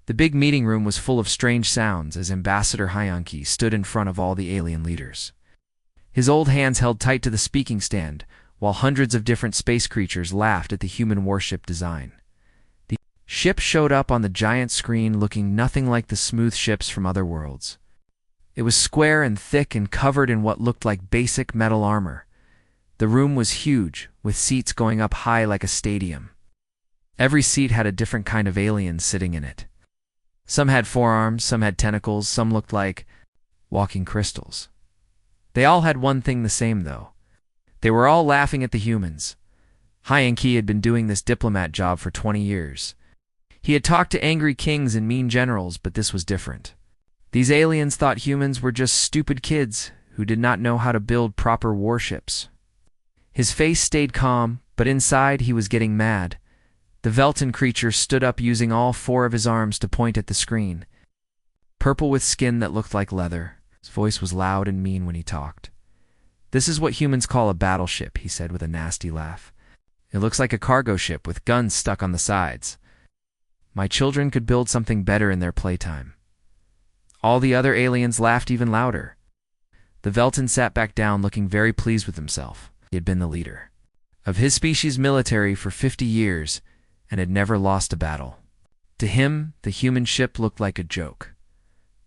The big meeting room was full of strange sounds as Ambassador Hyanki stood in front of all the alien leaders. His old hands held tight to the speaking stand, while hundreds of different space creatures laughed at the human warship design. The ship showed up on the giant screen looking nothing like the smooth ships from other worlds. It was square and thick and covered in what looked like basic metal armor. The room was huge, with seats going up high like a stadium. Every seat had a different kind of alien sitting in it. Some had forearms, some had tentacles, some looked like walking crystals. They all had one thing the same, though. They were all laughing at the humans. Hyanki had been doing this diplomat job for 20 years. He had talked to angry kings and mean generals, but this was different. These aliens thought humans were just stupid kids who did not know how to build proper warships. His face stayed calm, but inside he was getting mad. The Velton creature stood up using all 4 of his arms to point at the screen. Purple with skin that looked like leather. His voice was loud and mean when he talked. "This is what humans call a battleship," he said with a nasty laugh. "It looks like a cargo ship with guns stuck on the sides. My children could build something better in their playtime." All the other aliens laughed even louder. The Velton sat back down looking very pleased with himself. He had been the leader of his species' military for 50 years and had never lost a battle. To him, the human ship looked like a joke.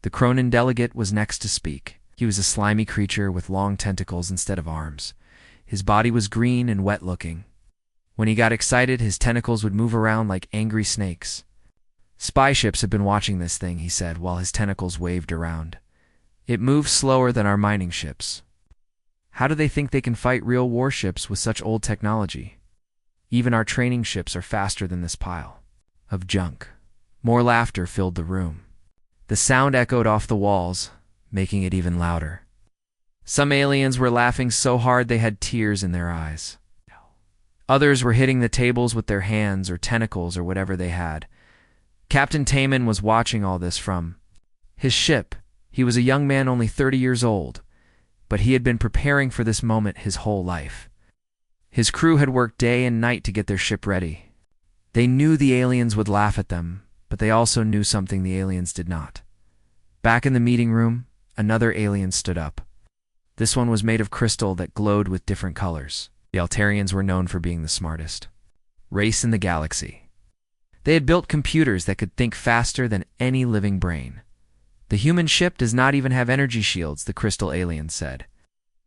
The Cronin delegate was next to speak. He was a slimy creature with long tentacles instead of arms. His body was green and wet-looking. When he got excited, his tentacles would move around like angry snakes. "Spy ships have been watching this thing," he said, while his tentacles waved around. "It moves slower than our mining ships. How do they think they can fight real warships with such old technology? Even our training ships are faster than this pile of junk." More laughter filled the room. The sound echoed off the walls, making it even louder. Some aliens were laughing so hard they had tears in their eyes. Others were hitting the tables with their hands or tentacles or whatever they had. Captain Taman was watching all this from his ship. He was a young man only 30 years old, but he had been preparing for this moment his whole life. His crew had worked day and night to get their ship ready. They knew the aliens would laugh at them, but they also knew something the aliens did not. Back in the meeting room, another alien stood up. This one was made of crystal that glowed with different colors. The Altarians were known for being the smartest race in the galaxy. They had built computers that could think faster than any living brain. "The human ship does not even have energy shields," the crystal alien said.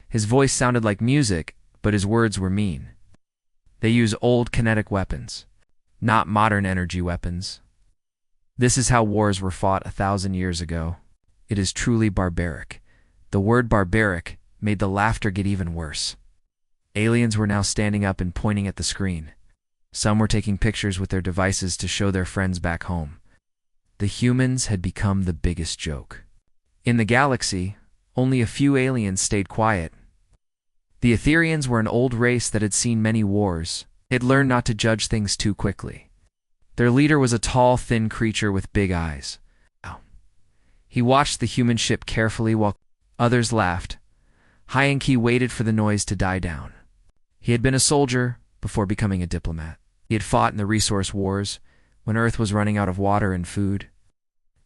His voice sounded like music, but his words were mean. "They use old kinetic weapons, not modern energy weapons. This is how wars were fought 1,000 years ago. It is truly barbaric." The word barbaric made the laughter get even worse. Aliens were now standing up and pointing at the screen. Some were taking pictures with their devices to show their friends back home. The humans had become the biggest joke. In the galaxy, only a few aliens stayed quiet. The Etherians were an old race that had seen many wars. They had learned not to judge things too quickly. Their leader was a tall, thin creature with big eyes. He watched the human ship carefully while others laughed. Hyanki waited for the noise to die down. He had been a soldier before becoming a diplomat. He had fought in the resource wars when Earth was running out of water and food.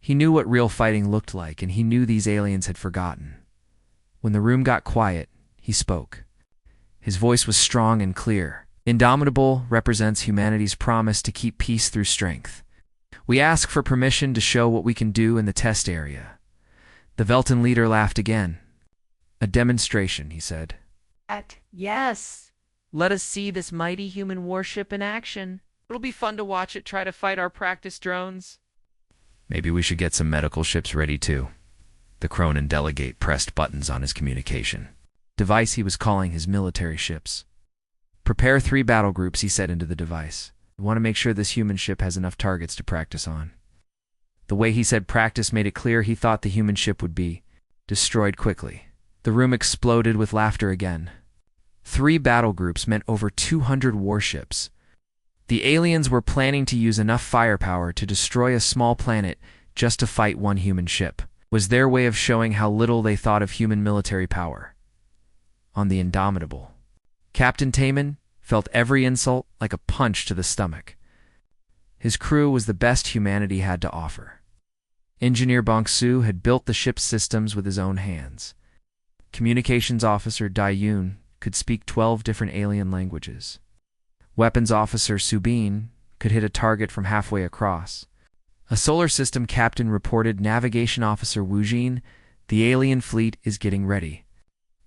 He knew what real fighting looked like, and he knew these aliens had forgotten. When the room got quiet, he spoke. His voice was strong and clear. "Indomitable represents humanity's promise to keep peace through strength. We ask for permission to show what we can do in the test area." The Velton leader laughed again. "A demonstration," he said. Yes. Let us see this mighty human warship in action. It'll be fun to watch it try to fight our practice drones." "Maybe we should get some medical ships ready too." The Cronin delegate pressed buttons on his communication device he was calling his military ships. "Prepare 3 battle groups," he said into the device. "We want to make sure this human ship has enough targets to practice on." The way he said practice made it clear he thought the human ship would be destroyed quickly. The room exploded with laughter again. 3 battle groups meant over 200 warships. The aliens were planning to use enough firepower to destroy a small planet just to fight one human ship. It was their way of showing how little they thought of human military power. On the Indomitable, Captain Taman felt every insult like a punch to the stomach. His crew was the best humanity had to offer. Engineer Bong-Su had built the ship's systems with his own hands. Communications officer Dai-Yun could speak 12 different alien languages. Weapons officer Subin could hit a target from halfway across. A solar system captain reported navigation officer Wu-Jin, "The alien fleet is getting ready."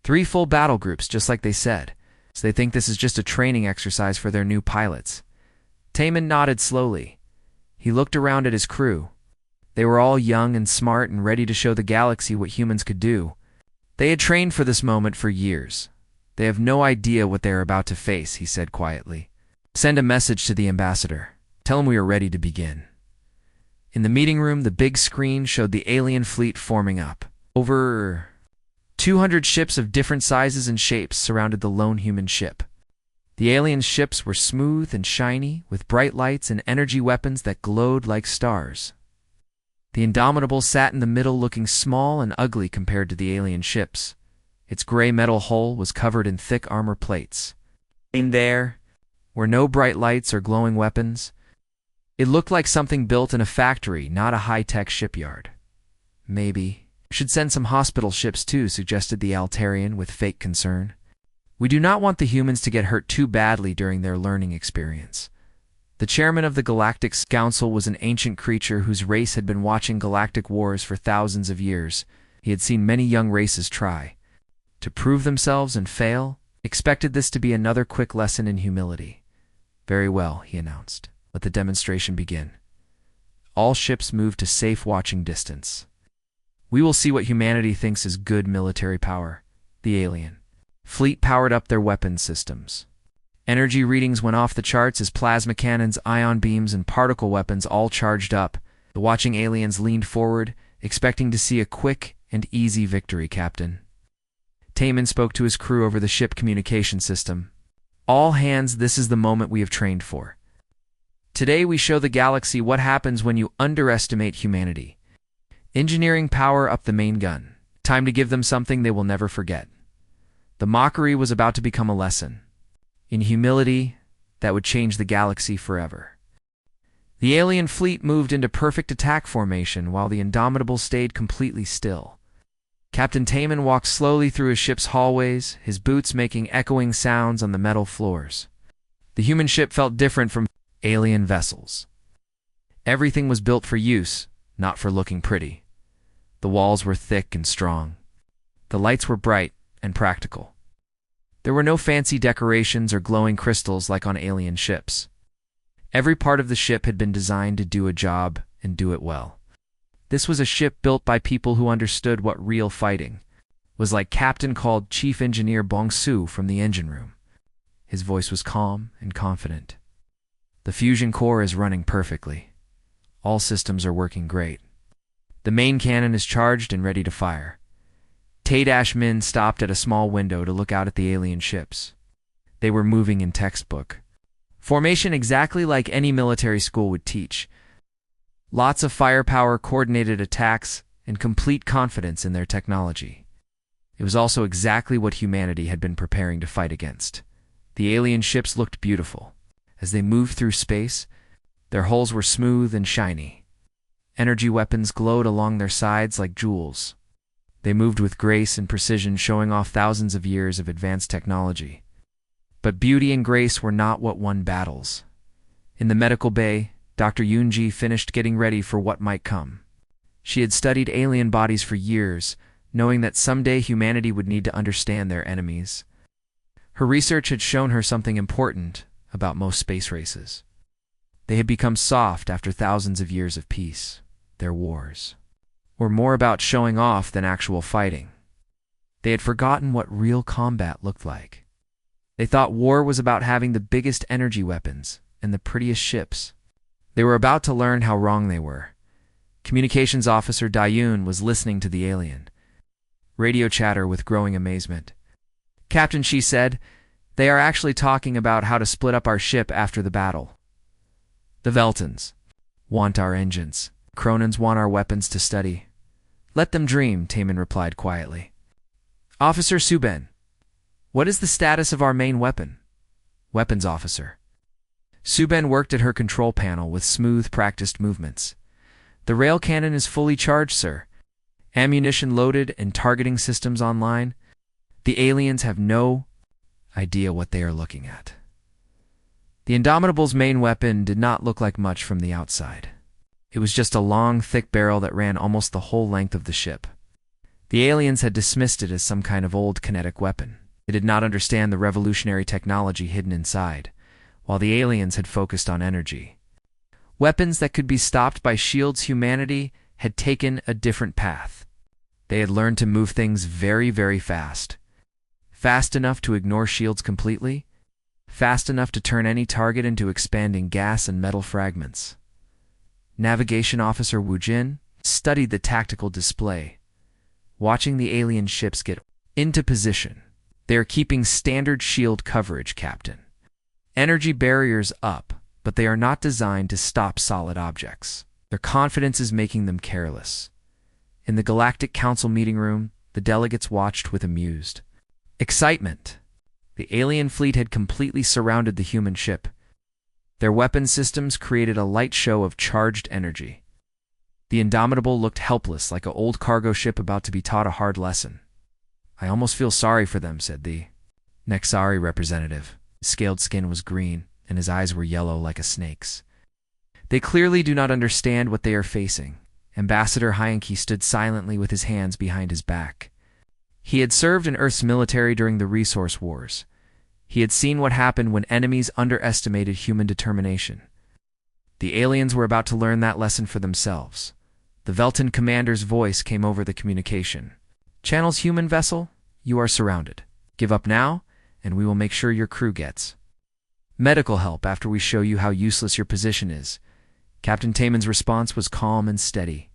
3 full battle groups, just like they said, so they think this is just a training exercise for their new pilots. Taman nodded slowly. He looked around at his crew. They were all young and smart and ready to show the galaxy what humans could do. They had trained for this moment for years. They have no idea what they are about to face, he said quietly. Send a message to the ambassador. Tell him we are ready to begin. In the meeting room, the big screen showed the alien fleet forming up. Over 200 ships of different sizes and shapes surrounded the lone human ship. The alien ships were smooth and shiny, with bright lights and energy weapons that glowed like stars. The Indomitable sat in the middle, looking small and ugly compared to the alien ships. Its gray metal hull was covered in thick armor plates. In there were no bright lights or glowing weapons. It looked like something built in a factory, not a high-tech shipyard. Maybe should send some hospital ships too, suggested the Altarian with fake concern. We do not want the humans to get hurt too badly during their learning experience. The chairman of the Galactic Council was an ancient creature whose race had been watching galactic wars for thousands of years. He had seen many young races try to prove themselves and fail, expected this to be another quick lesson in humility. Very well, he announced. Let the demonstration begin. All ships move to safe watching distance. We will see what humanity thinks is good military power. The alien fleet powered up their weapons systems. Energy readings went off the charts as plasma cannons, ion beams, and particle weapons all charged up. The watching aliens leaned forward, expecting to see a quick and easy victory, Captain. Taman spoke to his crew over the ship communication system. All hands, this is the moment we have trained for. Today we show the galaxy what happens when you underestimate humanity. Engineering power up the main gun. Time to give them something they will never forget. The mockery was about to become a lesson in humility that would change the galaxy forever. The alien fleet moved into perfect attack formation while the Indomitable stayed completely still. Captain Taman walked slowly through his ship's hallways, his boots making echoing sounds on the metal floors. The human ship felt different from alien vessels. Everything was built for use, not for looking pretty. The walls were thick and strong. The lights were bright and practical. There were no fancy decorations or glowing crystals like on alien ships. Every part of the ship had been designed to do a job and do it well. This was a ship built by people who understood what real fighting was like. Captain called Chief Engineer Bong-Su from the engine room. His voice was calm and confident. The fusion core is running perfectly. All systems are working great. The main cannon is charged and ready to fire. Tay-Min stopped at a small window to look out at the alien ships. They were moving in textbook formation, exactly like any military school would teach. Lots of firepower, coordinated attacks, and complete confidence in their technology. It was also exactly what humanity had been preparing to fight against. The alien ships looked beautiful. As they moved through space, their hulls were smooth and shiny. Energy weapons glowed along their sides like jewels. They moved with grace and precision, showing off thousands of years of advanced technology. But beauty and grace were not what won battles. In the medical bay, Dr. Yoonji finished getting ready for what might come. She had studied alien bodies for years, knowing that someday humanity would need to understand their enemies. Her research had shown her something important about most space races. They had become soft after thousands of years of peace. Their wars were more about showing off than actual fighting. They had forgotten what real combat looked like. They thought war was about having the biggest energy weapons and the prettiest ships. They were about to learn how wrong they were. Communications officer Dai-Yun was listening to the alien radio chatter with growing amazement. "Captain," she said, "they are actually talking about how to split up our ship after the battle. The Veltans want our engines. Cronins want our weapons to study. Let them dream," Taman replied quietly. "Officer Suben, what is the status of our main weapon?" "Weapons officer. Suben worked at her control panel with smooth, practiced movements. The rail cannon is fully charged, sir. Ammunition loaded and targeting systems online. The aliens have no idea what they are looking at. The Indomitable's main weapon did not look like much from the outside. It was just a long, thick barrel that ran almost the whole length of the ship. The aliens had dismissed it as some kind of old kinetic weapon. They did not understand the revolutionary technology hidden inside, while the aliens had focused on energy. Weapons that could be stopped by shields. Humanity had taken a different path. They had learned to move things very, very fast. Fast enough to ignore shields completely. Fast enough to turn any target into expanding gas and metal fragments. Navigation Officer Wu Jin studied the tactical display, watching the alien ships get into position. They are keeping standard shield coverage, Captain. Energy barriers up, but they are not designed to stop solid objects. Their confidence is making them careless. In the Galactic Council meeting room, the delegates watched with amused excitement. The alien fleet had completely surrounded the human ship. Their weapon systems created a light show of charged energy. The Indomitable looked helpless, like an old cargo ship about to be taught a hard lesson. "I almost feel sorry for them," said the Nexari representative. His scaled skin was green, and his eyes were yellow like a snake's. "They clearly do not understand what they are facing." Ambassador Hyanki stood silently with his hands behind his back. He had served in Earth's military during the Resource Wars. He had seen what happened when enemies underestimated human determination. The aliens were about to learn that lesson for themselves. The Velton commander's voice came over the communication. "Channel's human vessel, you are surrounded. Give up now, and we will make sure your crew gets medical help after we show you how useless your position is." Captain Taman's response was calm and steady.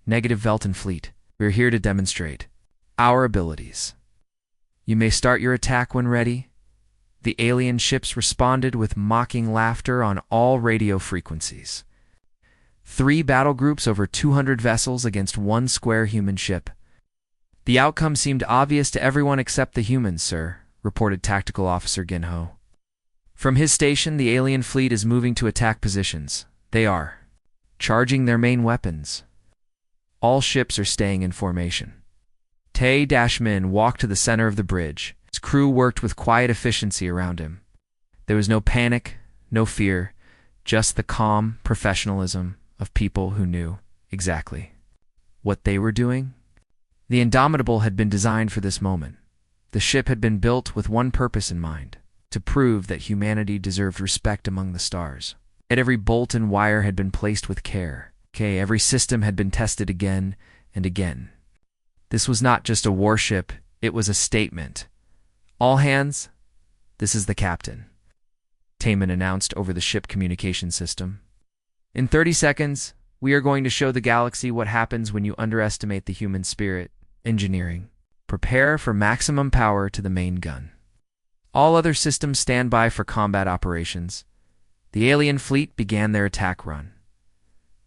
"Negative, Velton fleet. We are here to demonstrate our abilities. You may start your attack when ready." The alien ships responded with mocking laughter on all radio frequencies. 3 battle groups over 200 vessels against 1 square human ship. "The outcome seemed obvious to everyone except the humans, sir," reported Tactical Officer Ginho. From his station, the alien fleet is moving to attack positions. They are charging their main weapons. All ships are staying in formation. Tae-Min walked to the center of the bridge. His crew worked with quiet efficiency around him. There was no panic, no fear, just the calm professionalism of people who knew exactly what they were doing. The Indomitable had been designed for this moment. The ship had been built with one purpose in mind: to prove that humanity deserved respect among the stars. Yet every bolt and wire had been placed with care. Every system had been tested again and again. This was not just a warship, it was a statement. "All hands, this is the captain," Taman announced over the ship communication system. "In 30 seconds, we are going to show the galaxy what happens when you underestimate the human spirit. Engineering. Prepare for maximum power to the main gun. All other systems stand by for combat operations." The alien fleet began their attack run.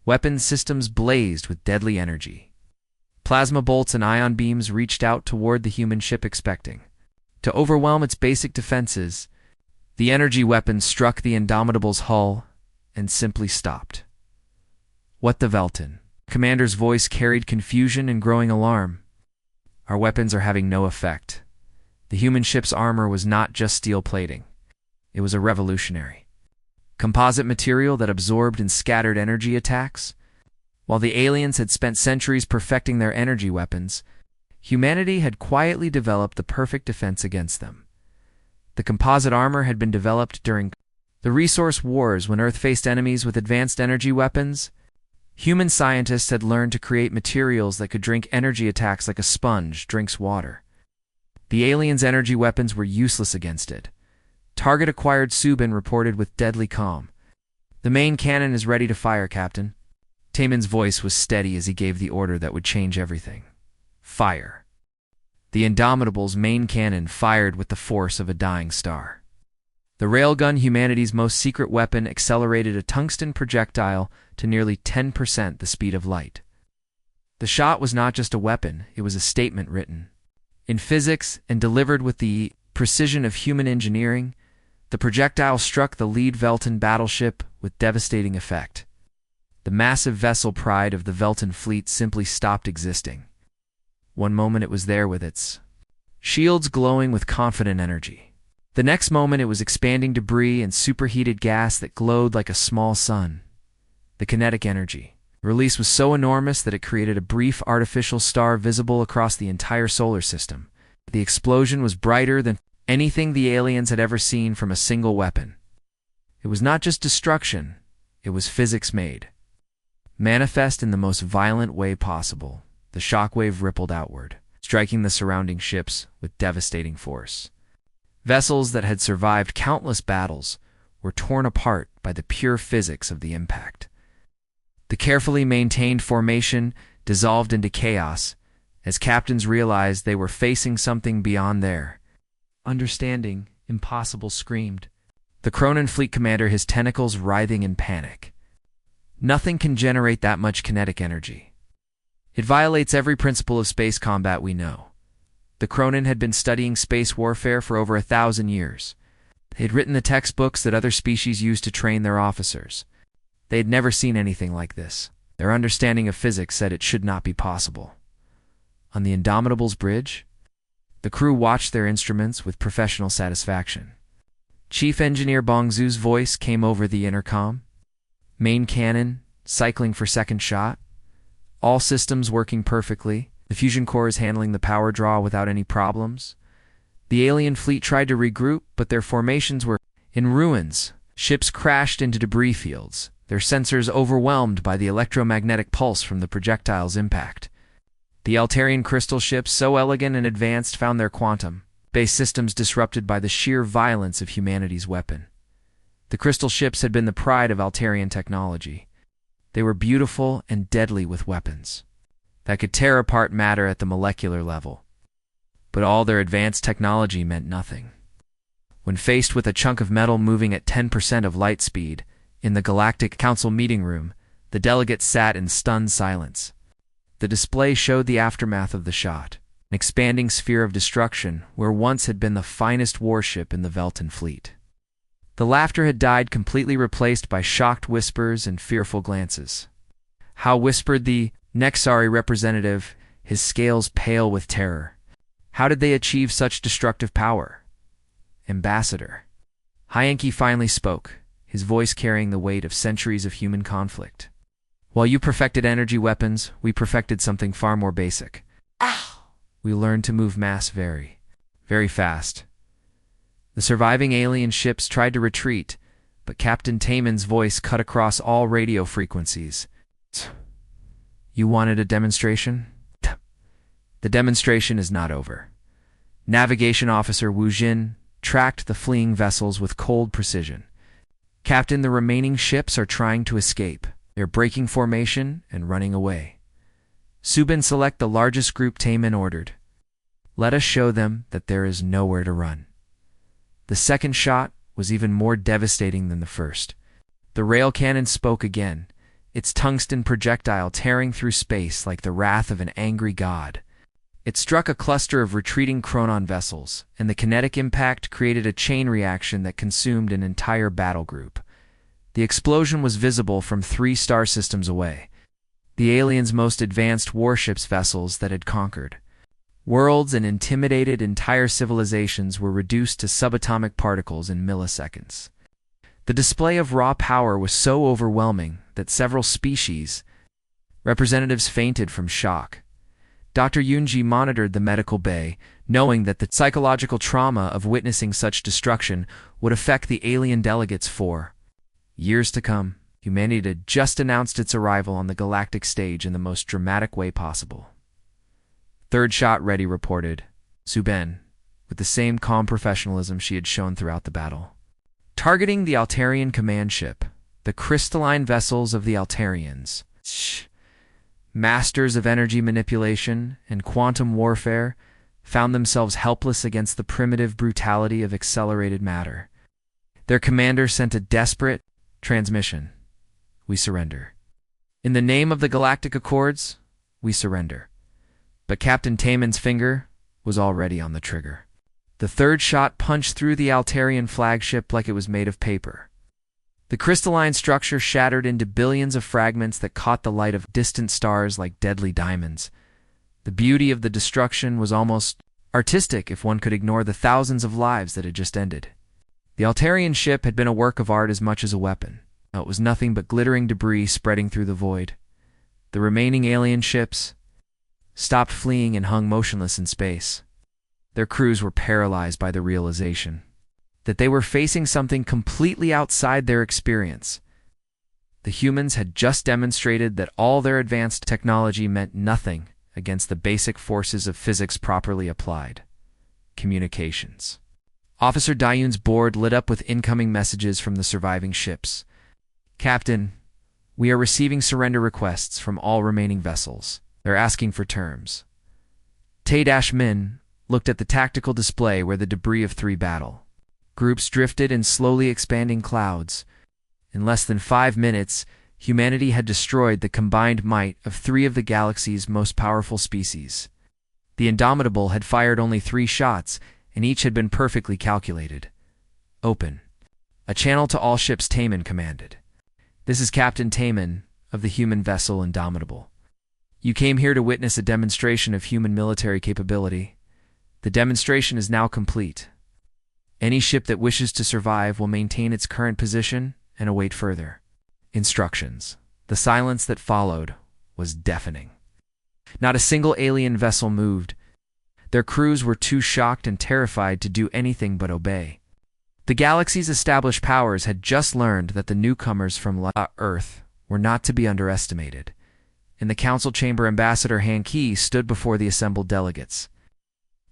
Weapons systems blazed with deadly energy. Plasma bolts and ion beams reached out toward the human ship, expecting to overwhelm its basic defenses. The energy weapons struck the Indomitable's hull and simply stopped. "What the Velton?" Commander's voice carried confusion and growing alarm. "Our weapons are having no effect." The human ship's armor was not just steel plating. It was a revolutionary composite material that absorbed and scattered energy attacks. While the aliens had spent centuries perfecting their energy weapons, humanity had quietly developed the perfect defense against them. The composite armor had been developed during the Resource Wars when Earth faced enemies with advanced energy weapons. Human scientists had learned to create materials that could drink energy attacks like a sponge drinks water. The aliens' energy weapons were useless against it. Target acquired, Subin reported with deadly calm. "The main cannon is ready to fire, Captain." Taman's voice was steady as he gave the order that would change everything. Fire. The Indomitable's main cannon fired with the force of a dying star. The railgun, humanity's most secret weapon, accelerated a tungsten projectile to nearly 10% the speed of light. The shot was not just a weapon, it was a statement written in physics and delivered with the precision of human engineering. The projectile struck the lead Velton battleship with devastating effect. The massive vessel pride of the Velton fleet simply stopped existing. One moment it was there with its shields glowing with confident energy. The next moment it was expanding debris and superheated gas that glowed like a small sun. The kinetic energy release was so enormous that it created a brief artificial star visible across the entire solar system. The explosion was brighter than anything the aliens had ever seen from a single weapon. It was not just destruction, it was physics-made. Manifest in the most violent way possible, the shockwave rippled outward, striking the surrounding ships with devastating force. Vessels that had survived countless battles were torn apart by the pure physics of the impact. The carefully maintained formation dissolved into chaos as captains realized they were facing something beyond their understanding. Impossible screamed. The Cronin fleet commander, his tentacles writhing in panic. Nothing can generate that much kinetic energy. It violates every principle of space combat we know. The Cronin had been studying space warfare for over 1,000 years. They had written the textbooks that other species used to train their officers. They had never seen anything like this. Their understanding of physics said it should not be possible. On the Indomitable's bridge, the crew watched their instruments with professional satisfaction. Chief Engineer Bongzu's voice came over the intercom. Main cannon, cycling for second shot. All systems working perfectly. The fusion core is handling the power draw without any problems. The alien fleet tried to regroup, but their formations were in ruins. Ships crashed into debris fields, their sensors overwhelmed by the electromagnetic pulse from the projectile's impact. The Altarian crystal ships, so elegant and advanced, found their quantum-based systems disrupted by the sheer violence of humanity's weapon. The crystal ships had been the pride of Altarian technology. They were beautiful and deadly with weapons that could tear apart matter at the molecular level. But all their advanced technology meant nothing. When faced with a chunk of metal moving at 10% of light speed, in the Galactic Council meeting room, the delegates sat in stunned silence. The display showed the aftermath of the shot, an expanding sphere of destruction where once had been the finest warship in the Velton fleet. The laughter had died, completely replaced by shocked whispers and fearful glances. How, whispered the Nexari representative, his scales pale with terror. How did they achieve such destructive power? Ambassador. Hyanki finally spoke, his voice carrying the weight of centuries of human conflict. While you perfected energy weapons, we perfected something far more basic. Ow! We learned to move mass very, very fast. The surviving alien ships tried to retreat, but Captain Taman's voice cut across all radio frequencies. You wanted a demonstration? The demonstration is not over. Navigation Officer Wu Jin tracked the fleeing vessels with cold precision. Captain, the remaining ships are trying to escape. They're breaking formation and running away. Subin, select the largest group, Taman ordered. Let us show them that there is nowhere to run. The second shot was even more devastating than the first. The rail cannon spoke again, its tungsten projectile tearing through space like the wrath of an angry god. It struck a cluster of retreating Chronon vessels, and the kinetic impact created a chain reaction that consumed an entire battle group. The explosion was visible from 3 star systems away, the aliens' most advanced warships vessels that had conquered worlds and intimidated entire civilizations were reduced to subatomic particles in milliseconds. The display of raw power was so overwhelming that several species representatives fainted from shock. Dr. Yunji monitored the medical bay, knowing that the psychological trauma of witnessing such destruction would affect the alien delegates for years to come. Humanity had just announced its arrival on the galactic stage in the most dramatic way possible. Third shot ready, reported Subin, with the same calm professionalism she had shown throughout the battle. Targeting the Altarian command ship, the crystalline vessels of the Altarians, masters of energy manipulation and quantum warfare, found themselves helpless against the primitive brutality of accelerated matter. Their commander sent a desperate transmission. We surrender. In the name of the Galactic Accords, we surrender. But Captain Taman's finger was already on the trigger. The third shot punched through the Altarian flagship like it was made of paper. The crystalline structure shattered into billions of fragments that caught the light of distant stars like deadly diamonds. The beauty of the destruction was almost artistic if one could ignore the thousands of lives that had just ended. The Altarian ship had been a work of art as much as a weapon. Now it was nothing but glittering debris spreading through the void. The remaining alien ships stopped fleeing and hung motionless in space. Their crews were paralyzed by the realization that they were facing something completely outside their experience. The humans had just demonstrated that all their advanced technology meant nothing against the basic forces of physics properly applied. Communications. Officer Dayun's board lit up with incoming messages from the surviving ships. Captain, we are receiving surrender requests from all remaining vessels. They're asking for terms. Tay-Min looked at the tactical display where the debris of 3 battle groups drifted in slowly expanding clouds. In less than 5 minutes, humanity had destroyed the combined might of 3 of the galaxy's most powerful species. The Indomitable had fired only 3 shots, and each had been perfectly calculated. Open. A channel to all ships, Tay-Min commanded. This is Captain Tay-Min of the human vessel Indomitable. You came here to witness a demonstration of human military capability. The demonstration is now complete. Any ship that wishes to survive will maintain its current position and await further instructions. The silence that followed was deafening. Not a single alien vessel moved. Their crews were too shocked and terrified to do anything but obey. The galaxy's established powers had just learned that the newcomers from Earth were not to be underestimated. In the council chamber, Ambassador Han Ki stood before the assembled delegates.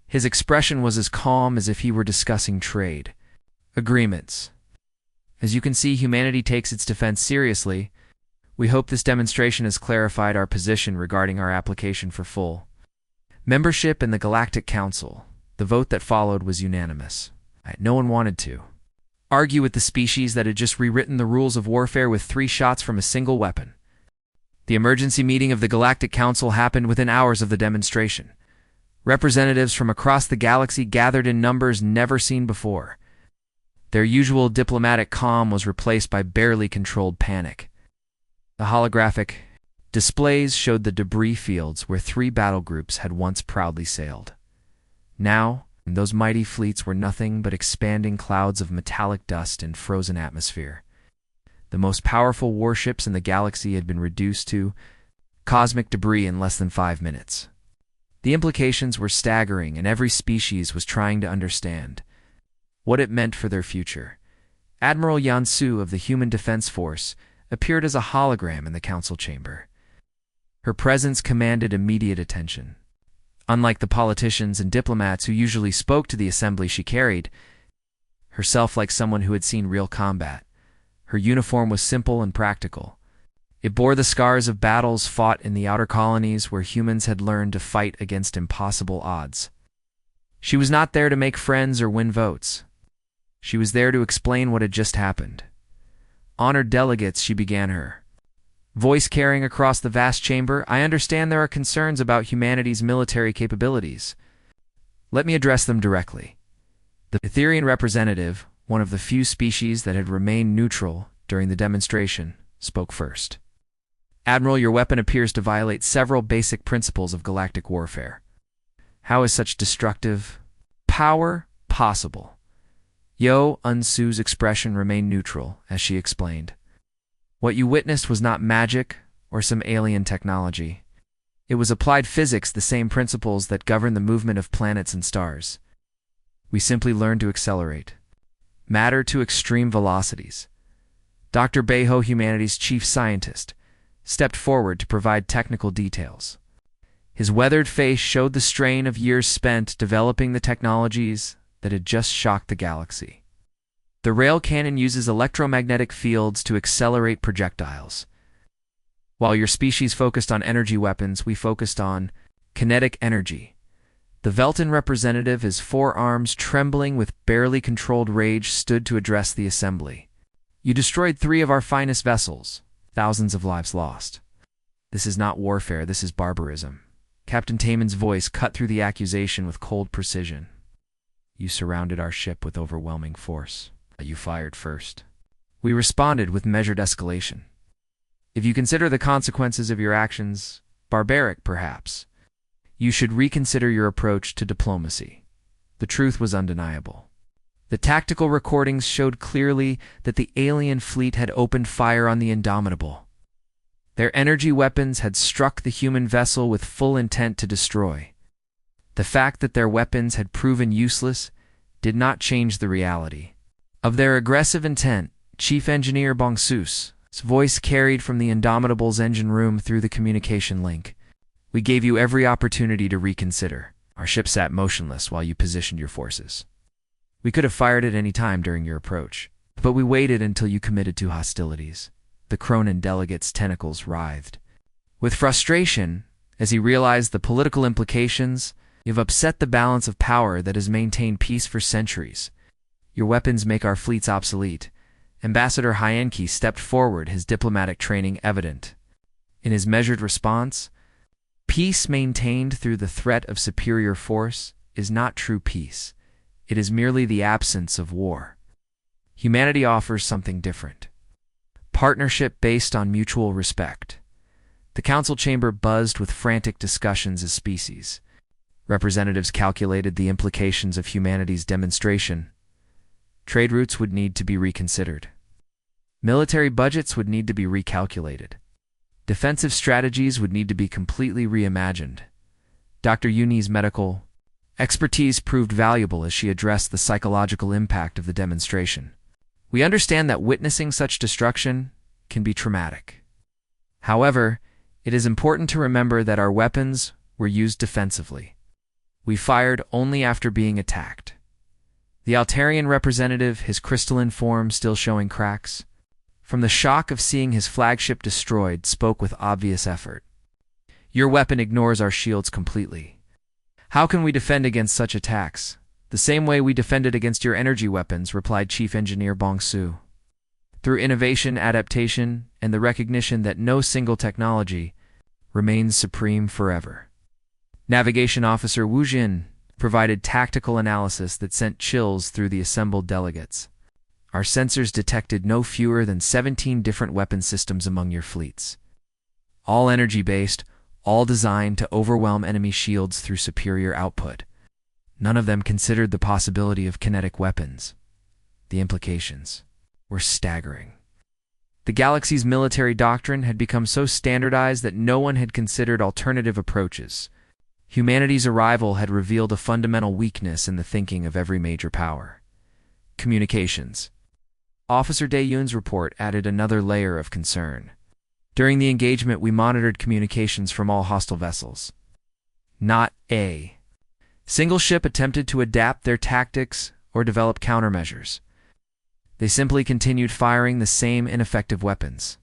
His expression was as calm as if he were discussing trade agreements. As you can see, humanity takes its defense seriously. We hope this demonstration has clarified our position regarding our application for full membership in the Galactic Council. The vote that followed was unanimous. No one wanted to argue with the species that had just rewritten the rules of warfare with 3 shots from a single weapon. The emergency meeting of the Galactic Council happened within hours of the demonstration. Representatives from across the galaxy gathered in numbers never seen before. Their usual diplomatic calm was replaced by barely controlled panic. The holographic displays showed the debris fields where 3 battle groups had once proudly sailed. Now, those mighty fleets were nothing but expanding clouds of metallic dust and frozen atmosphere. The most powerful warships in the galaxy had been reduced to cosmic debris in less than 5 minutes. The implications were staggering, and every species was trying to understand what it meant for their future. Admiral Yansu of the Human Defense Force appeared as a hologram in the council chamber. Her presence commanded immediate attention. Unlike the politicians and diplomats who usually spoke to the assembly, she carried herself like someone who had seen real combat. Her uniform was simple and practical. It bore the scars of battles fought in the outer colonies where humans had learned to fight against impossible odds. She was not there to make friends or win votes. She was there to explain what had just happened. Honored delegates, she began her voice carrying across the vast chamber. I understand there are concerns about humanity's military capabilities. Let me address them directly. The Etherian representative, one of the few species that had remained neutral during the demonstration, spoke first. Admiral, your weapon appears to violate several basic principles of galactic warfare. How is such destructive power possible? Yo Unsu's expression remained neutral as she explained. What you witnessed was not magic or some alien technology. It was applied physics, the same principles that govern the movement of planets and stars. We simply learned to accelerate matter to extreme velocities. Dr. Beho, humanity's chief scientist, stepped forward to provide technical details. His weathered face showed the strain of years spent developing the technologies that had just shocked the galaxy. The rail cannon uses electromagnetic fields to accelerate projectiles. While your species focused on energy weapons, we focused on kinetic energy. The Velton representative, his forearms trembling with barely controlled rage, stood to address the assembly. You destroyed 3 of our finest vessels. Thousands of lives lost. This is not warfare, this is barbarism. Captain Tay-Min's voice cut through the accusation with cold precision. You surrounded our ship with overwhelming force. You fired first. We responded with measured escalation. If you consider the consequences of your actions barbaric, perhaps, you should reconsider your approach to diplomacy. The truth was undeniable. The tactical recordings showed clearly that the alien fleet had opened fire on the Indomitable. Their energy weapons had struck the human vessel with full intent to destroy. The fact that their weapons had proven useless did not change the reality of their aggressive intent. Chief Engineer Bongsu's voice carried from the Indomitable's engine room through the communication link. We gave you every opportunity to reconsider. Our ship sat motionless while you positioned your forces. We could have fired at any time during your approach, but we waited until you committed to hostilities. The Cronin delegate's tentacles writhed with frustration as he realized the political implications. You've upset the balance of power that has maintained peace for centuries. Your weapons make our fleets obsolete. Ambassador Hyenki stepped forward, his diplomatic training evident. In his measured response, peace maintained through the threat of superior force is not true peace. It is merely the absence of war. Humanity offers something different. Partnership based on mutual respect. The council chamber buzzed with frantic discussions as species. Representatives calculated the implications of humanity's demonstration. Trade routes would need to be reconsidered. Military budgets would need to be recalculated. Defensive strategies would need to be completely reimagined. Dr. Yuni's medical expertise proved valuable as she addressed the psychological impact of the demonstration. We understand that witnessing such destruction can be traumatic. However, it is important to remember that our weapons were used defensively. We fired only after being attacked. The Altarian representative, his crystalline form still showing cracks, from the shock of seeing his flagship destroyed, spoke with obvious effort. Your weapon ignores our shields completely. How can we defend against such attacks? The same way we defended against your energy weapons, replied Chief Engineer Bongsu. Through innovation, adaptation, and the recognition that no single technology remains supreme forever. Navigation Officer Wu Jin provided tactical analysis that sent chills through the assembled delegates. Our sensors detected no fewer than 17 different weapon systems among your fleets. All energy-based, all designed to overwhelm enemy shields through superior output. None of them considered the possibility of kinetic weapons. The implications were staggering. The galaxy's military doctrine had become so standardized that no one had considered alternative approaches. Humanity's arrival had revealed a fundamental weakness in the thinking of every major power. Communications. Officer De Yun's report added another layer of concern. During the engagement, we monitored communications from all hostile vessels. Not a single ship attempted to adapt their tactics or develop countermeasures. They simply continued firing the same ineffective weapons.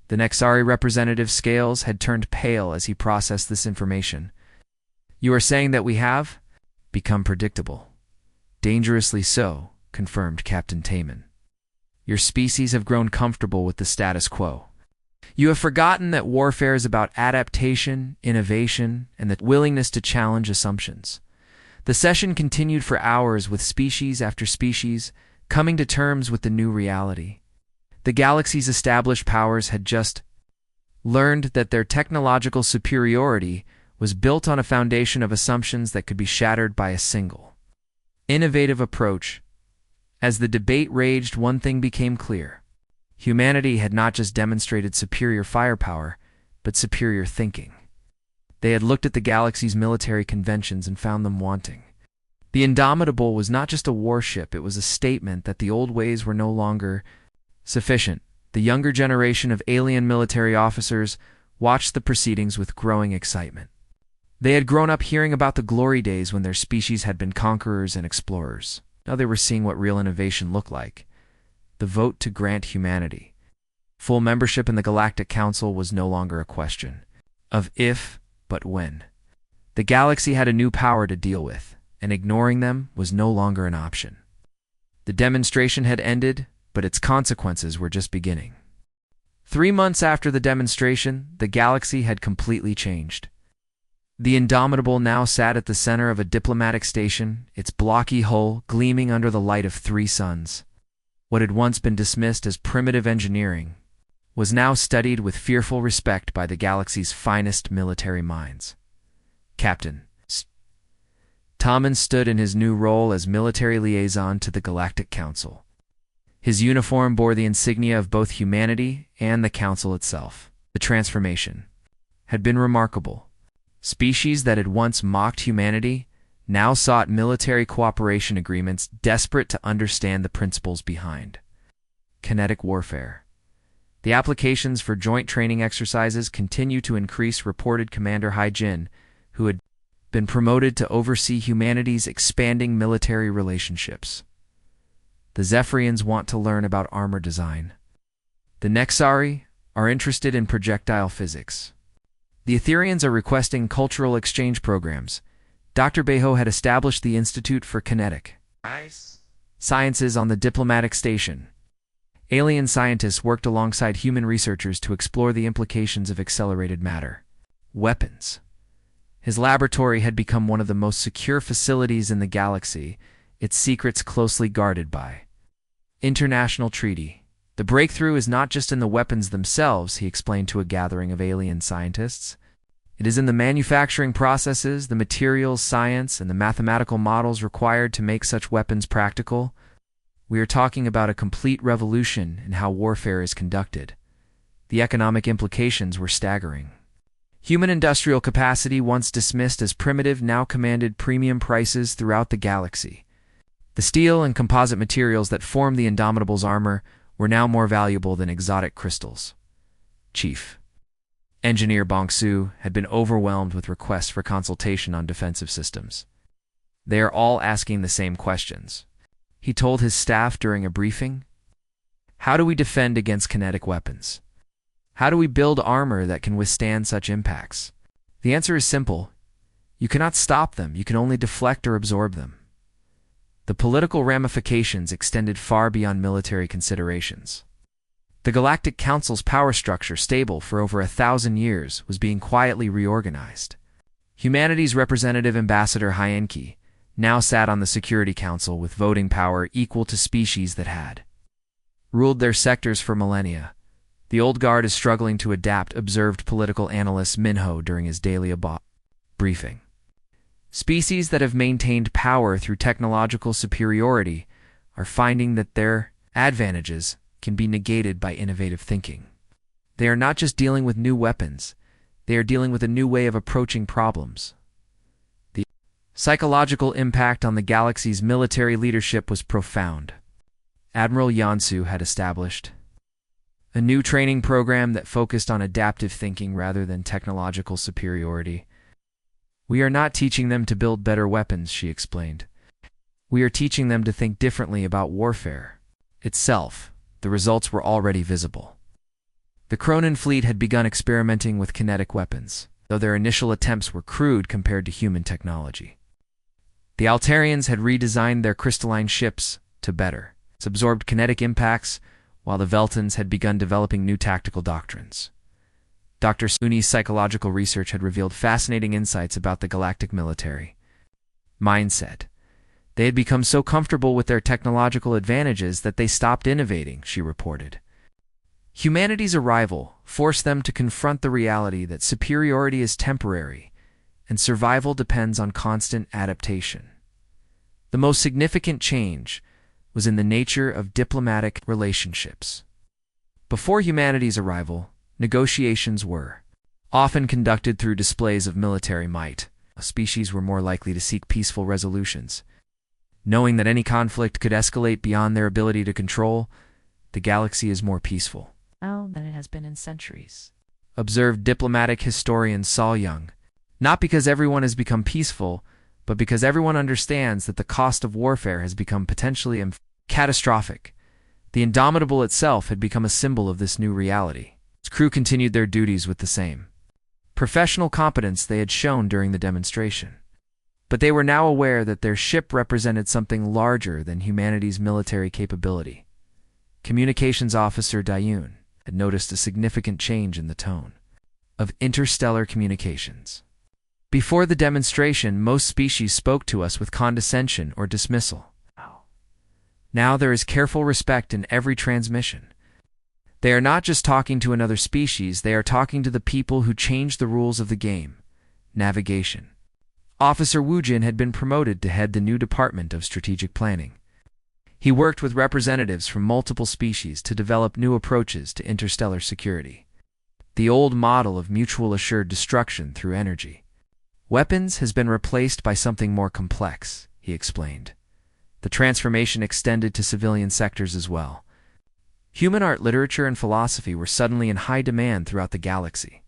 The Nexari representative Scales had turned pale as he processed this information. You are saying that we have become predictable. Dangerously so, confirmed Captain Taman. Your species have grown comfortable with the status quo. You have forgotten that warfare is about adaptation, innovation, and the willingness to challenge assumptions. The session continued for hours with species after species, coming to terms with the new reality. The galaxy's established powers had just learned that their technological superiority was built on a foundation of assumptions that could be shattered by a single innovative approach. As the debate raged, one thing became clear. Humanity had not just demonstrated superior firepower, but superior thinking. They had looked at the galaxy's military conventions and found them wanting. The Indomitable was not just a warship, it was a statement that the old ways were no longer sufficient. The younger generation of alien military officers watched the proceedings with growing excitement. They had grown up hearing about the glory days when their species had been conquerors and explorers. Now they were seeing what real innovation looked like. The vote to grant humanity full membership in the Galactic Council was no longer a question of if, but when. The galaxy had a new power to deal with, and ignoring them was no longer an option. The demonstration had ended, but its consequences were just beginning. 3 months after the demonstration, the galaxy had completely changed. The Indomitable now sat at the center of a diplomatic station, its blocky hull gleaming under the light of 3 suns. What had once been dismissed as primitive engineering was now studied with fearful respect by the galaxy's finest military minds. Captain Tommen stood in his new role as military liaison to the Galactic Council. His uniform bore the insignia of both humanity and the Council itself. The transformation had been remarkable. Species that had once mocked humanity now sought military cooperation agreements, desperate to understand the principles behind kinetic warfare. The applications for joint training exercises continue to increase, reported Commander Hai-Jin, who had been promoted to oversee humanity's expanding military relationships. The Zephyrians want to learn about armor design. The Nexari are interested in projectile physics. The Etherians are requesting cultural exchange programs. Dr. Beho had established the Institute for Kinetic Sciences on the diplomatic station. Alien scientists worked alongside human researchers to explore the implications of accelerated matter. Weapons. His laboratory had become one of the most secure facilities in the galaxy, its secrets closely guarded by international treaty. The breakthrough is not just in the weapons themselves, he explained to a gathering of alien scientists. It is in the manufacturing processes, the materials science, and the mathematical models required to make such weapons practical. We are talking about a complete revolution in how warfare is conducted. The economic implications were staggering. Human industrial capacity, once dismissed as primitive, now commanded premium prices throughout the galaxy. The steel and composite materials that formed the Indomitable's armor were now more valuable than exotic crystals. Chief Engineer Bongsu had been overwhelmed with requests for consultation on defensive systems. They are all asking the same questions. He told his staff during a briefing. How do we defend against kinetic weapons? How do we build armor that can withstand such impacts? The answer is simple. You cannot stop them, you can only deflect or absorb them. The political ramifications extended far beyond military considerations. The Galactic Council's power structure, stable for over 1,000 years, was being quietly reorganized. Humanity's representative ambassador Hyenki now sat on the Security Council with voting power equal to species that had ruled their sectors for millennia. The old guard is struggling to adapt, observed political analyst Minho during his daily briefing. Species that have maintained power through technological superiority are finding that their advantages can be negated by innovative thinking. They are not just dealing with new weapons, they are dealing with a new way of approaching problems. The psychological impact on the galaxy's military leadership was profound. Admiral Yansu had established a new training program that focused on adaptive thinking rather than technological superiority. We are not teaching them to build better weapons, she explained. We are teaching them to think differently about warfare itself. The results were already visible. The Cronin fleet had begun experimenting with kinetic weapons, though their initial attempts were crude compared to human technology. The Altarians had redesigned their crystalline ships to better absorb kinetic impacts, while the Veltans had begun developing new tactical doctrines. Dr. Suni's psychological research had revealed fascinating insights about the galactic military mindset. They had become so comfortable with their technological advantages that they stopped innovating, she reported. Humanity's arrival forced them to confront the reality that superiority is temporary and survival depends on constant adaptation. The most significant change was in the nature of diplomatic relationships. Before humanity's arrival, negotiations were often conducted through displays of military might. Species were more likely to seek peaceful resolutions. Knowing that any conflict could escalate beyond their ability to control, the galaxy is more peaceful than it has been in centuries, observed diplomatic historian Saul Young. Not because everyone has become peaceful, but because everyone understands that the cost of warfare has become potentially catastrophic. The Indomitable itself had become a symbol of this new reality. Its crew continued their duties with the same professional competence they had shown during the demonstration. But they were now aware that their ship represented something larger than humanity's military capability. Communications officer Dayun had noticed a significant change in the tone of interstellar communications. Before the demonstration, most species spoke to us with condescension or dismissal. Now there is careful respect in every transmission. They are not just talking to another species, they are talking to the people who changed the rules of the game. Navigation. Officer Woojin had been promoted to head the new department of strategic planning. He worked with representatives from multiple species to develop new approaches to interstellar security. The old model of mutual assured destruction through energy. Weapons has been replaced by something more complex, he explained. The transformation extended to civilian sectors as well. Human art, literature, and philosophy were suddenly in high demand throughout the galaxy.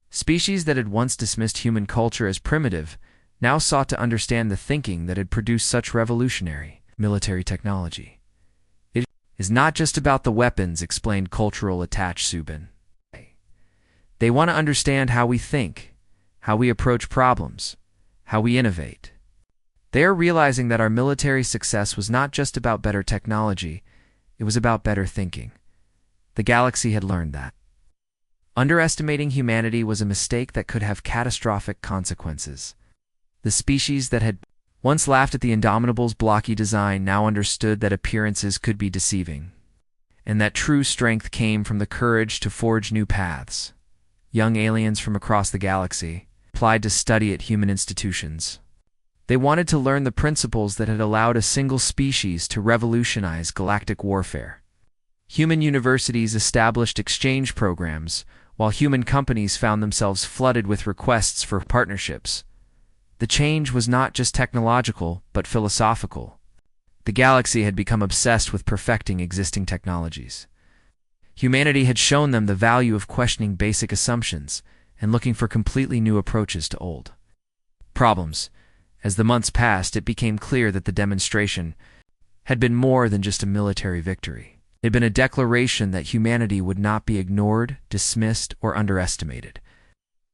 Species that had once dismissed human culture as primitive now sought to understand the thinking that had produced such revolutionary military technology. It is not just about the weapons, explained cultural attached Subin. They want to understand how we think, how we approach problems, how we innovate. They are realizing that our military success was not just about better technology, it was about better thinking. The galaxy had learned that. Underestimating humanity was a mistake that could have catastrophic consequences. The species that had once laughed at the Indomitable's blocky design now understood that appearances could be deceiving, and that true strength came from the courage to forge new paths. Young aliens from across the galaxy applied to study at human institutions. They wanted to learn the principles that had allowed a single species to revolutionize galactic warfare. Human universities established exchange programs, while human companies found themselves flooded with requests for partnerships. The change was not just technological, but philosophical. The galaxy had become obsessed with perfecting existing technologies. Humanity had shown them the value of questioning basic assumptions and looking for completely new approaches to old problems. As the months passed, it became clear that the demonstration had been more than just a military victory. It had been a declaration that humanity would not be ignored, dismissed, or underestimated.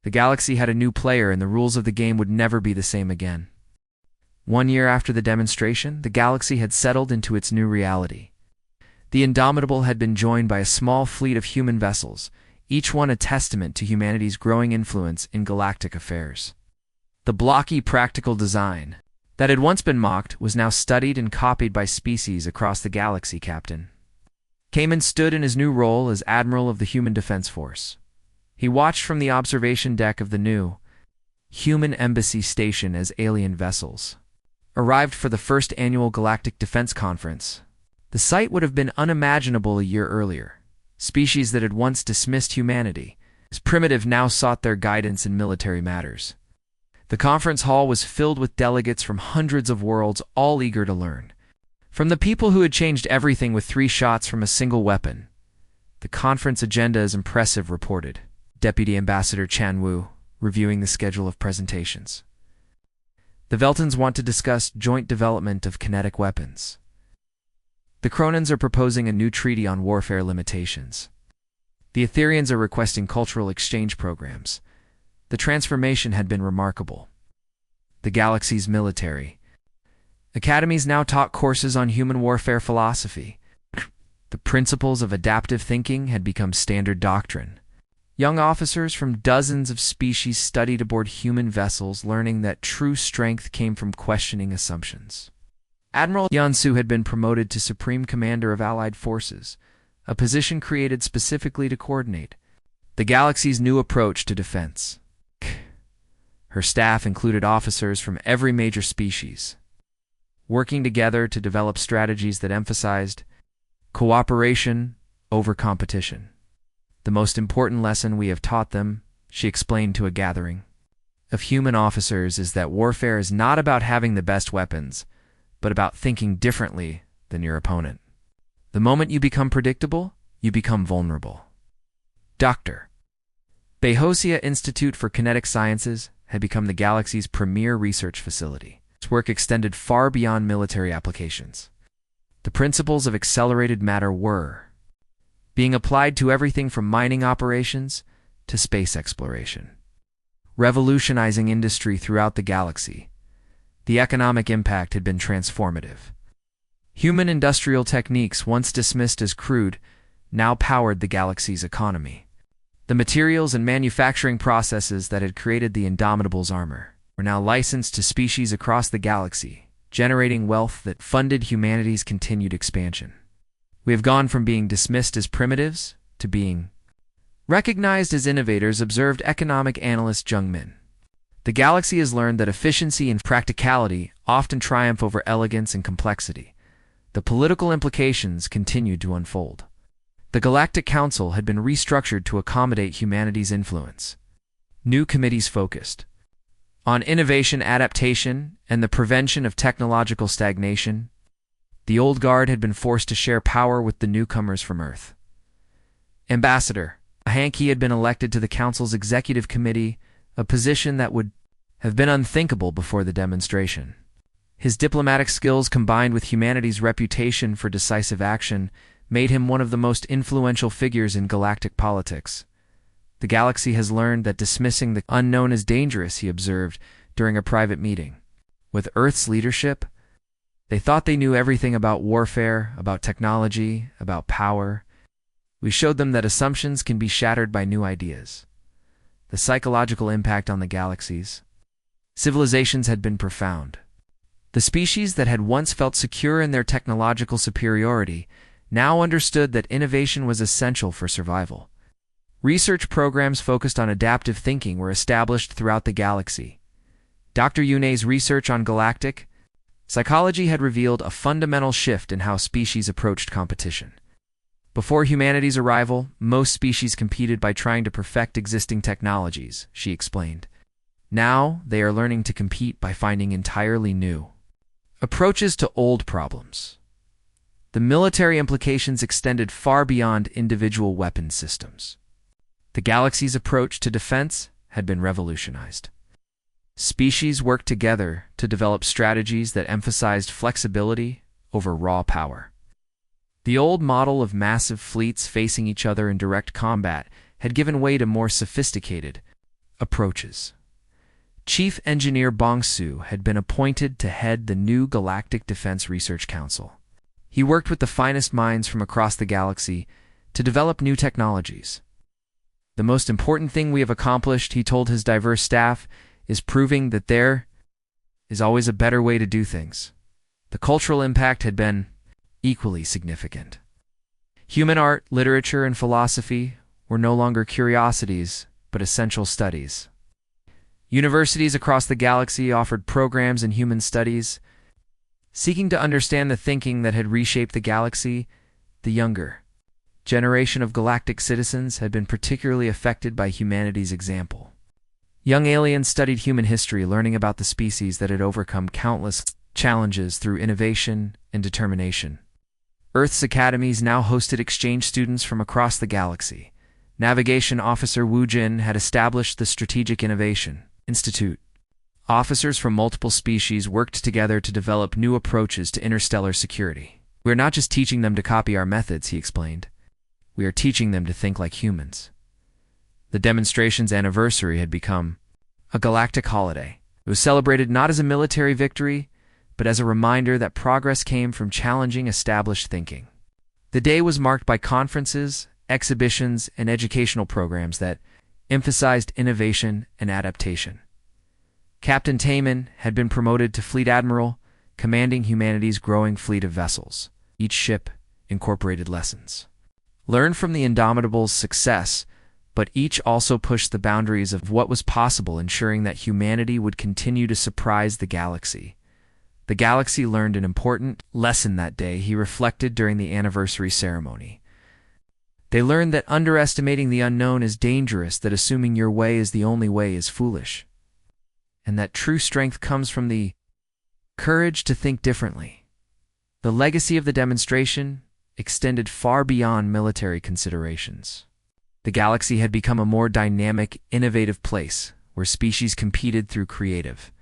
The galaxy had a new player, and the rules of the game would never be the same again. 1 year after the demonstration, the galaxy had settled into its new reality. The Indomitable had been joined by a small fleet of human vessels, each one a testament to humanity's growing influence in galactic affairs. The blocky, practical design that had once been mocked was now studied and copied by species across the galaxy. Captain Kamen stood in his new role as Admiral of the Human Defense Force. He watched from the observation deck of the new human embassy station as alien vessels arrived for the first annual Galactic Defense Conference. The sight would have been unimaginable a year earlier. Species that had once dismissed humanity as primitive now sought their guidance in military matters. The conference hall was filled with delegates from hundreds of worlds, all eager to learn. From the people who had changed everything with 3 shots from a single weapon. The conference agenda is impressive, reported Deputy Ambassador Chan Wu, reviewing the schedule of presentations. The Veltons want to discuss joint development of kinetic weapons. The Cronins are proposing a new treaty on warfare limitations. The Etherians are requesting cultural exchange programs. The transformation had been remarkable. The galaxy's military academies now taught courses on human warfare philosophy. The principles of adaptive thinking had become standard doctrine. Young officers from dozens of species studied aboard human vessels, learning that true strength came from questioning assumptions. Admiral Yansu had been promoted to Supreme Commander of Allied Forces, a position created specifically to coordinate the galaxy's new approach to defense. Her staff included officers from every major species, working together to develop strategies that emphasized cooperation over competition. The most important lesson we have taught them, she explained to a gathering of human officers, is that warfare is not about having the best weapons, but about thinking differently than your opponent. The moment you become predictable, you become vulnerable. Dr. Behosia Institute for Kinetic Sciences had become the galaxy's premier research facility. Its work extended far beyond military applications. The principles of accelerated matter were being applied to everything from mining operations to space exploration, revolutionizing industry throughout the galaxy. The economic impact had been transformative. Human industrial techniques, once dismissed as crude, now powered the galaxy's economy. The materials and manufacturing processes that had created the Indomitable's armor were now licensed to species across the galaxy, generating wealth that funded humanity's continued expansion. We have gone from being dismissed as primitives to being recognized as innovators, observed economic analyst Jung Min. The galaxy has learned that efficiency and practicality often triumph over elegance and complexity. The political implications continued to unfold. The Galactic Council had been restructured to accommodate humanity's influence. New committees focused on innovation, adaptation, and the prevention of technological stagnation. The old guard had been forced to share power with the newcomers from Earth. Ambassador Hanke had been elected to the Council's Executive Committee, a position that would have been unthinkable before the demonstration. His diplomatic skills combined with humanity's reputation for decisive action made him one of the most influential figures in galactic politics. The galaxy has learned that dismissing the unknown is dangerous, he observed during a private meeting. With Earth's leadership, they thought they knew everything about warfare, about technology, about power. We showed them that assumptions can be shattered by new ideas. The psychological impact on the galaxy's civilizations had been profound. The species that had once felt secure in their technological superiority now understood that innovation was essential for survival. Research programs focused on adaptive thinking were established throughout the galaxy. Dr. Yune's research on galactic psychology had revealed a fundamental shift in how species approached competition. Before humanity's arrival, most species competed by trying to perfect existing technologies, she explained. Now, they are learning to compete by finding entirely new approaches to old problems. The military implications extended far beyond individual weapon systems. The galaxy's approach to defense had been revolutionized. Species worked together to develop strategies that emphasized flexibility over raw power. The old model of massive fleets facing each other in direct combat had given way to more sophisticated approaches. Chief Engineer Bong Su had been appointed to head the new Galactic Defense Research Council. He worked with the finest minds from across the galaxy to develop new technologies. The most important thing we have accomplished, he told his diverse staff, is proving that there is always a better way to do things. The cultural impact had been equally significant. Human art, literature, and philosophy were no longer curiosities, but essential studies. Universities across the galaxy offered programs in human studies, seeking to understand the thinking that had reshaped the galaxy. The younger generation of galactic citizens had been particularly affected by humanity's example. Young aliens studied human history, learning about the species that had overcome countless challenges through innovation and determination. Earth's academies now hosted exchange students from across the galaxy. Navigation Officer Wu Jin had established the Strategic Innovation Institute. Officers from multiple species worked together to develop new approaches to interstellar security. We are not just teaching them to copy our methods, he explained. We are teaching them to think like humans. The demonstration's anniversary had become a galactic holiday. It was celebrated not as a military victory, but as a reminder that progress came from challenging established thinking. The day was marked by conferences, exhibitions, and educational programs that emphasized innovation and adaptation. Captain Taman had been promoted to Fleet Admiral, commanding humanity's growing fleet of vessels. Each ship incorporated lessons learned from the Indomitable's success, but each also pushed the boundaries of what was possible, ensuring that humanity would continue to surprise the galaxy. The galaxy learned an important lesson that day, he reflected during the anniversary ceremony. They learned that underestimating the unknown is dangerous, that assuming your way is the only way is foolish, and that true strength comes from the courage to think differently. The legacy of the demonstration extended far beyond military considerations. The galaxy had become a more dynamic, innovative place where species competed through creative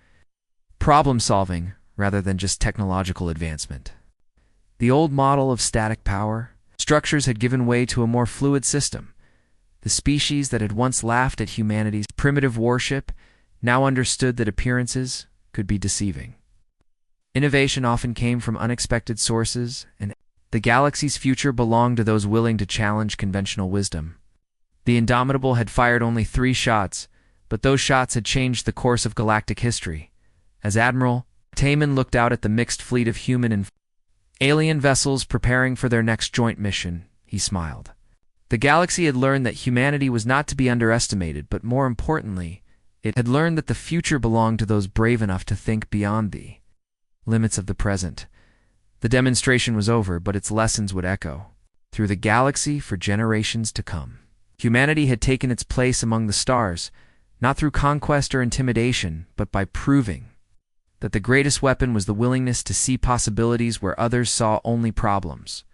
problem-solving rather than just technological advancement. The old model of static power structures had given way to a more fluid system. The species that had once laughed at humanity's primitive warship now understood that appearances could be deceiving. Innovation often came from unexpected sources, and the galaxy's future belonged to those willing to challenge conventional wisdom. The Indomitable had fired only 3 shots, but those shots had changed the course of galactic history. As Admiral, Taman looked out at the mixed fleet of human and alien vessels preparing for their next joint mission. He smiled. The galaxy had learned that humanity was not to be underestimated, but more importantly, it had learned that the future belonged to those brave enough to think beyond the limits of the present. The demonstration was over, but its lessons would echo through the galaxy for generations to come. Humanity had taken its place among the stars, not through conquest or intimidation, but by proving that the greatest weapon was the willingness to see possibilities where others saw only problems.